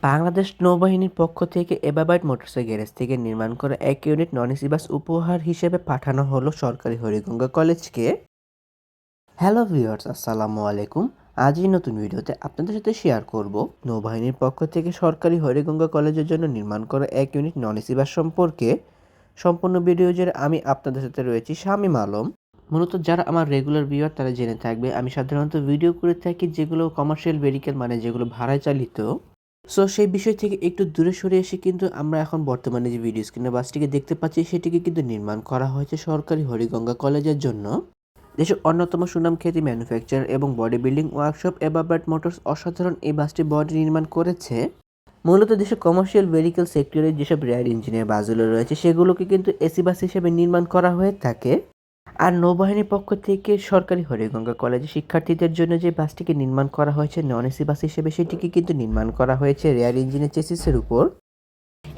বাংলাদেশ নৌবাহিনীর পক্ষ থেকে এভারবাইট মোটরসের গ্যারেজ থেকে নির্মাণ করা ১ ইউনিট নন এসি বাস উপহার হিসেবে পাঠানো হলো সরকারি হরিগঙ্গা কলেজকে। হ্যালো ভিউয়ার্স, আসসালামু আলাইকুম। আজ এই নতুন ভিডিওতে আপনাদের সাথে শেয়ার করব নৌবাহিনীর পক্ষ থেকে সরকারি হরিগঙ্গা কলেজের জন্য নির্মাণ করা ১ ইউনিট নন এসি বাস সম্পর্কে। সম্পূর্ণ ভিডিও জুড়ে আমি আপনাদের সাথে রয়েছি শামীম আলম। মূলত যারা আমার রেগুলার ভিউয়ার তারা জেনে থাকবে আমি সাধারণত ভিডিও করে থাকি যেগুলো কমার্শিয়াল ভেহিকেল, মানে যেগুলো ভাড়ায় চালিত। সো সেই বিষয় থেকে একটু দূরে সরে এসে কিন্তু আমরা এখন বর্তমানে যে ভিডিও স্ক্রিনে বাসটিকে দেখতে পাচ্ছি সেটিকে কিন্তু নির্মাণ করা হয়েছে সরকারি হরিগঙ্গা কলেজের জন্য। দেশের অন্যতম সুনামখ্যাতি ম্যানুফ্যাকচারার এবং বডি বিল্ডিং ওয়ার্কশপ এভারবার্ট মোটরস অসাধারণ এই বাসটি বডি নির্মাণ করেছে। মূলত দেশের কমার্শিয়াল ভেহিকেল সেক্টরে যেসব রেয়ার ইঞ্জিনের বাসগুলো রয়েছে সেগুলোকে কিন্তু এসি বাস হিসেবে নির্মাণ করা হয়ে থাকে। আর নৌবাহিনীর পক্ষ থেকে সরকারি হরিগঙ্গা কলেজে শিক্ষার্থীদের জন্য যে বাসটিকে নির্মাণ করা হয়েছে নন এসি বাস হিসেবে, সেটিকে কিন্তু নির্মাণ করা হয়েছে রেয়ার ইঞ্জিনের চেসিসের উপর।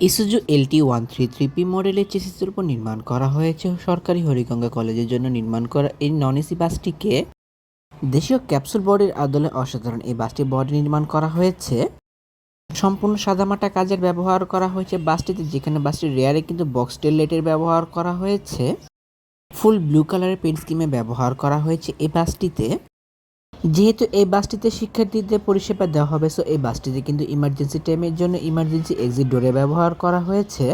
ইসুজু LT133P মডেলের চেসিসের উপর নির্মাণ করা হয়েছে সরকারি হরিগঙ্গা কলেজের জন্য নির্মাণ করা এই নন এসি বাসটিকে। দেশীয় ক্যাপসুল বডির আদলে অসাধারণ এই বাসটি বডি নির্মাণ করা হয়েছে। সম্পূর্ণ সাদামাটা কাজের ব্যবহার করা হয়েছে বাসটিতে, যেখানে বাসটির রেয়ারে কিন্তু বক্স টেল লাইটের ব্যবহার করা হয়েছে। ফুল ব্লু কালারের পেন্ট স্কিমে ব্যবহার করা হয়েছে এই বাসটিতে। যেহেতু এই বাসটিতে শিক্ষার্থীদের পরিষেবা দেওয়া হবে, সো এই বাসটিতে কিন্তু ইমার্জেন্সি টাইমের জন্য ইমার্জেন্সি এক্সিট ডোরে ব্যবহার করা হয়েছে।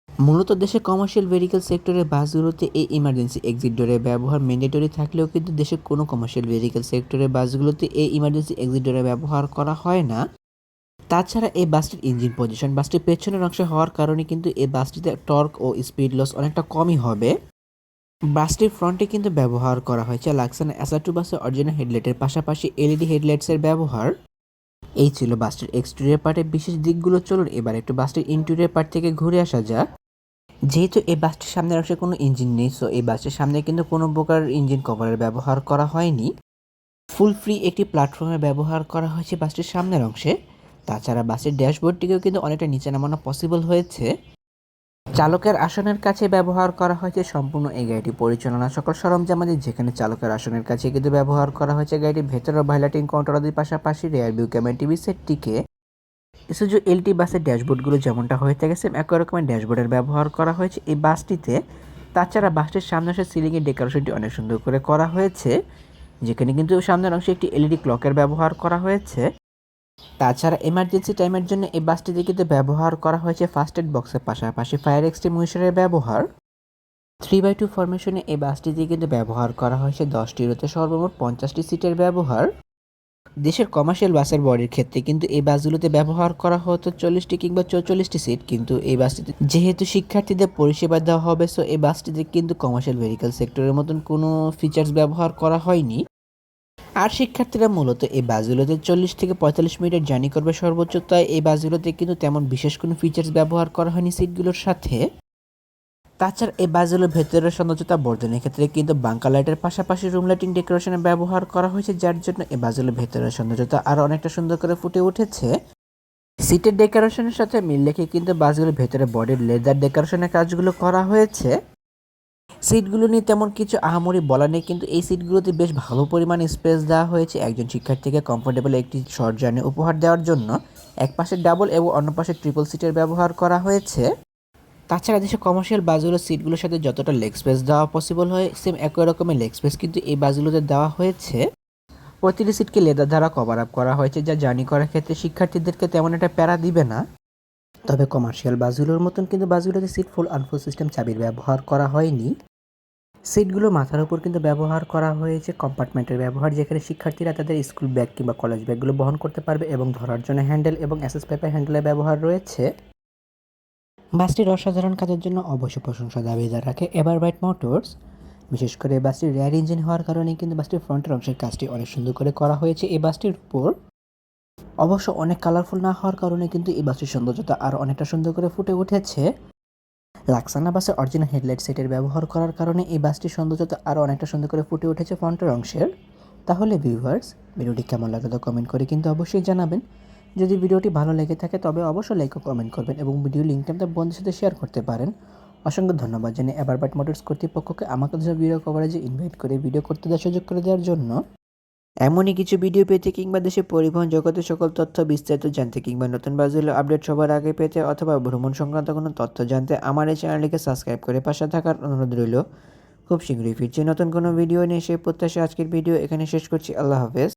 মূলত দেশে কমার্শিয়াল ভেহিকেল সেক্টরের বাসগুলোতে এই ইমার্জেন্সি এক্সিট ডোরের ব্যবহার ম্যান্ডেটরি থাকলেও কিন্তু দেশের কোনো কমার্শিয়াল ভেহিকেল সেক্টরের বাসগুলোতে এই ইমার্জেন্সি এক্সিট ডোরের ব্যবহার করা হয় না। তাছাড়া এই বাসটির ইঞ্জিন পজিশন বাসটির পেছনের অংশে হওয়ার কারণে কিন্তু এই বাসটিতে টর্ক ও স্পিড লস অনেকটা কমই হবে। বাসটির ফ্রন্টে কিন্তু ব্যবহার করা হয়েছে লাক্সানা SR2 বাসের অরিজিনাল হেডলাইটের পাশাপাশি এলইডি হেডলাইটসের ব্যবহার। এই ছিল বাসটির এক্সটেরিয়র পার্টের বিশেষ দিকগুলো। চলুন এবার একটু বাসটির ইন্টেরিয়র পার্ট থেকে ঘুরে আসা যাক। যেহেতু এই বাসটির সামনের অংশে কোনো ইঞ্জিন নেই, সো এই বাসটির সামনে কিন্তু কোনো প্রকার ইঞ্জিন কভারের ব্যবহার করা হয়নি। ফুল ফ্রি একটি প্ল্যাটফর্মে ব্যবহার করা হয়েছে বাসটির সামনের অংশে। তাছাড়া বাসের ড্যাশবোর্ডটিকেও কিন্তু অনেকটা নিচে নামানো পসিবল হয়েছে। চালকের আসনের কাছে ব্যবহার করা হয়েছে সম্পূর্ণ এই গাড়িটি পরিচালনা সকল সরঞ্জামাদি, যেখানে চালকের আসনের কাছে কিন্তু ব্যবহার করা হয়েছে গাড়িটির ভেতরে ভাইলাইটিং কন্ট্রোলারের পাশাপাশি রেয়ার ভিউ ক্যামেরা টিভি সেটটিকে। ইসুজু LT বাসের ড্যাশবোর্ডগুলো যেমনটা হয়ে থাকে সেম একই রকমের ড্যাশবোর্ডের ব্যবহার করা হয়েছে এই বাসটিতে। তাছাড়া বাসটির সামনে অংশের সিলিংয়ের ডেকোরেশনটি অনেক সুন্দর করে করা হয়েছে, যেখানে কিন্তু সামনের অংশে একটি LED ক্লকের ব্যবহার করা হয়েছে। তাছাড়া এমার্জেন্সি টাইমের জন্য এই বাসটিতে কিন্তু ব্যবহার করা হয়েছে ফার্স্ট এড বক্সের পাশাপাশি ফায়ার এক্সটিংগুইশারের ব্যবহার। 3x2 ফরমেশনে এই বাসটিতে কিন্তু ব্যবহার করা হয়েছে 10টি রোতে সর্বমোট 50টি সিটের ব্যবহার। দেশের কমার্শিয়াল বাসের বডির ক্ষেত্রে কিন্তু এই বাসগুলোতে ব্যবহার করা হতো 40টি কিংবা 44টি সিট, কিন্তু এই বাসটিতে যেহেতু শিক্ষার্থীদের পরিষেবা দেওয়া হবে, সো এই বাসটিতে কিন্তু কমার্শিয়াল ভেহিকেল সেক্টরের মতন কোনো ফিচার্স ব্যবহার করা হয়নি। আর শিক্ষার্থীরা মূলত এই বাসগুলোতে 40 থেকে 45 মিনিটের জার্নি করবে সর্বোচ্চ, তাই এই বাসগুলোতে কিন্তু তেমন বিশেষ কোনো ফিচার্স ব্যবহার করা হয়নি সিটগুলোর সাথে। তাছাড়া এই বাসগুলোর ভেতরের সৌন্দর্যতা বর্ধনের ক্ষেত্রে কিন্তু বাঙ্কার লাইটের পাশাপাশি রুম লাইটিং ডেকোরেশনের ব্যবহার করা হয়েছে, যার জন্য এই বাসগুলোর ভেতরের সৌন্দর্যতা আরও অনেকটা সুন্দর করে ফুটে উঠেছে। সিটের ডেকোরেশনের সাথে মিল রেখে কিন্তু বাসগুলোর ভেতরে বডির লেদার ডেকোরেশনের কাজগুলো করা হয়েছে। সিটগুলো নিয়ে তেমন কিছু আহামরি বলা নেই, কিন্তু এই সিটগুলোতে বেশ ভালো পরিমাণে স্পেস দেওয়া হয়েছে একজন শিক্ষার্থীকে কমফোর্টেবল একটি শর্ট জার্নি উপহার দেওয়ার জন্য। এক পাশে ডাবল এবং অন্য পাশে ট্রিপল সিটের ব্যবহার করা হয়েছে। তাছাড়া দেশে কমার্শিয়াল বাসগুলোর সিটগুলোর সাথে যতটা লেগ স্পেস দেওয়া পসিবল হয় সেম একই রকমের লেগ স্পেস কিন্তু এই বাসগুলোতে দেওয়া হয়েছে। প্রতিটি সিটকে লেদার দ্বারা কভার আপ করা হয়েছে, যা জার্নি করার ক্ষেত্রে শিক্ষার্থীদেরকে তেমন একটা প্যারা দিবে না। তবে কমার্শিয়াল বাসগুলোর মতন কিন্তু বাসগুলোতে সিট ফুল আনফুল সিস্টেম চাবির ব্যবহার করা হয়নি। সিটগুলো মাথার উপর কিন্তু ব্যবহার করা হয়েছে কম্পার্টমেন্টের ব্যবহার, যেখানে শিক্ষার্থীরা তাদের স্কুল ব্যাগ কিংবা কলেজ ব্যাগগুলো বহন করতে পারবে এবং ধরার জন্য হ্যান্ডেল এবং অ্যাসেস পাইপের হ্যান্ডেলের ব্যবহার রয়েছে। বাসটির অসাধারণ কাজের জন্য অবশ্য প্রশংসা দাবিদার রাখে এভারবাইট মোটরস। বিশেষ করে বাসটির রেয়ার ইঞ্জিন হওয়ার কারণে কিন্তু বাসটির ফ্রন্টের অংশের কাজটি অনেক সুন্দর করে করা হয়েছে এই বাসটির উপর। অবশ্য অনেক কালারফুল না হওয়ার কারণে কিন্তু এই বাসটির সৌন্দর্যতা আরও অনেকটা সুন্দর করে ফুটে উঠেছে। লাক্সানা বাসের অরিজিনাল হেডলাইট সেটের ব্যবহার করার কারণে এই বাসটির সৌন্দর্যতা আরও অনেকটা সুন্দর করে ফুটে উঠেছে ফ্রন্টের অংশের। তাহলে ভিউয়ার্স, ভিডিওটি কেমন লাগে তো কমেন্ট করে কিন্তু অবশ্যই জানাবেন। যদি ভিডিওটি ভালো লেগে থাকে তবে অবশ্যই লাইক ও কমেন্ট করবেন এবং ভিডিও লিঙ্কটা আপনার বন্ধুদের সাথে শেয়ার করতে পারেন। অসংখ্য ধন্যবাদ জানিয়ে এভারবাইট মোটরস কর্তৃপক্ষকে আমাকে ভিডিও কভারেজে ইনভাইট করে ভিডিও করতে দেওয়ার সুযোগ করে দেওয়ার জন্য। এমনই কিছু ভিডিও পেতে কিংবা দেশে পরিবহন জগতের সকল তথ্য বিস্তারিত জানতে কিংবা নতুন বাজুলে আপডেট সবার আগে পেতে অথবা ভ্রমণ সংক্রান্ত কোনো তথ্য জানতে আমার এই চ্যানেলটিকে সাবস্ক্রাইব করে পাশে থাকার অনুরোধ রইল। খুব শীঘ্রই ফিরছি নতুন কোনো ভিডিও নিয়ে, সেই প্রত্যাশায় আজকের ভিডিও এখানে শেষ করছি। আল্লাহ হাফেজ।